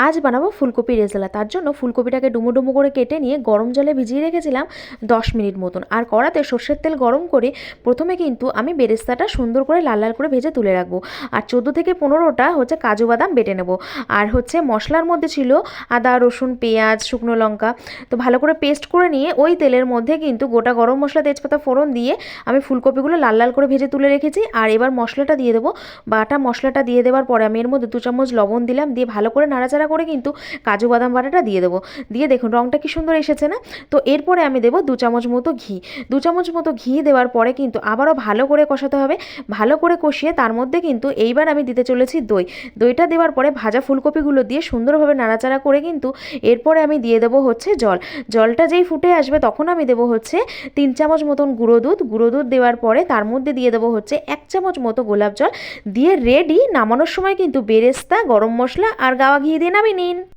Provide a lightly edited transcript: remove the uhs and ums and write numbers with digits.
আজ বানাবো ফুলকপি রেজালা। তার জন্য ফুলকপিটাকে ডুমো ডুমো করে কেটে নিয়ে গরম জলে ভিজিয়ে রেখেছিলাম 10 মিনিট মতন। আর কড়াতে সর্ষের তেল গরম করে প্রথমে কিন্তু আমি বেরেস্তাটা সুন্দর করে লাল লাল করে ভেজে তুলে রাখবো। আর 14 থেকে 15টা কাজু বাদাম বেটে নেবো। আর মশলার মধ্যে ছিল আদা, রসুন, পেঁয়াজ, শুকনো লঙ্কা। তো ভালো করে পেস্ট করে নিয়ে ওই তেলের মধ্যে কিন্তু গোটা গরম মশলা, তেজপাতা ফোড়ন দিয়ে আমি ফুলকপিগুলো লাল লাল করে ভেজে তুলে রেখেছি। আর এবার মশলাটা দিয়ে দেবো। বাটা মশলাটা দিয়ে দেওয়ার পরে আমি এর মধ্যে 2 চামচ লবণ দিলাম, দিয়ে ভালো করে নাড়াচাড়া করে কিন্তু কাজু বাদাম বাটাটা দিয়ে দেবো। দিয়ে দেখুন রঙটা কি সুন্দর এসেছে না? তো এরপরে আমি দেবো 2 চামচ মতো ঘি। 2 চামচ মতো ঘি দেওয়ার পরে কিন্তু আবারও ভালো করে কষাতে হবে। ভালো করে কষিয়ে তার মধ্যে কিন্তু এইবার আমি দিতে চলেছি দই। দইটা দেওয়ার পরে ভাজা ফুলকপিগুলো দিয়ে সুন্দরভাবে নাড়াচাড়া করে কিন্তু এরপরে আমি দিয়ে দেবো জল। জলটা যেই ফুটে আসবে তখন আমি দেবো 3 চামচ মতন গুঁড়ো দুধ। গুঁড়ো দুধ দেওয়ার পরে তার মধ্যে দিয়ে দেবো 1 চামচ মতো গোলাপ জল। দিয়ে রেডি। নামানোর সময় কিন্তু বেরেস্তা, গরম মশলা আর গাওয়া ঘি দিয়ে নামিয়ে নিন।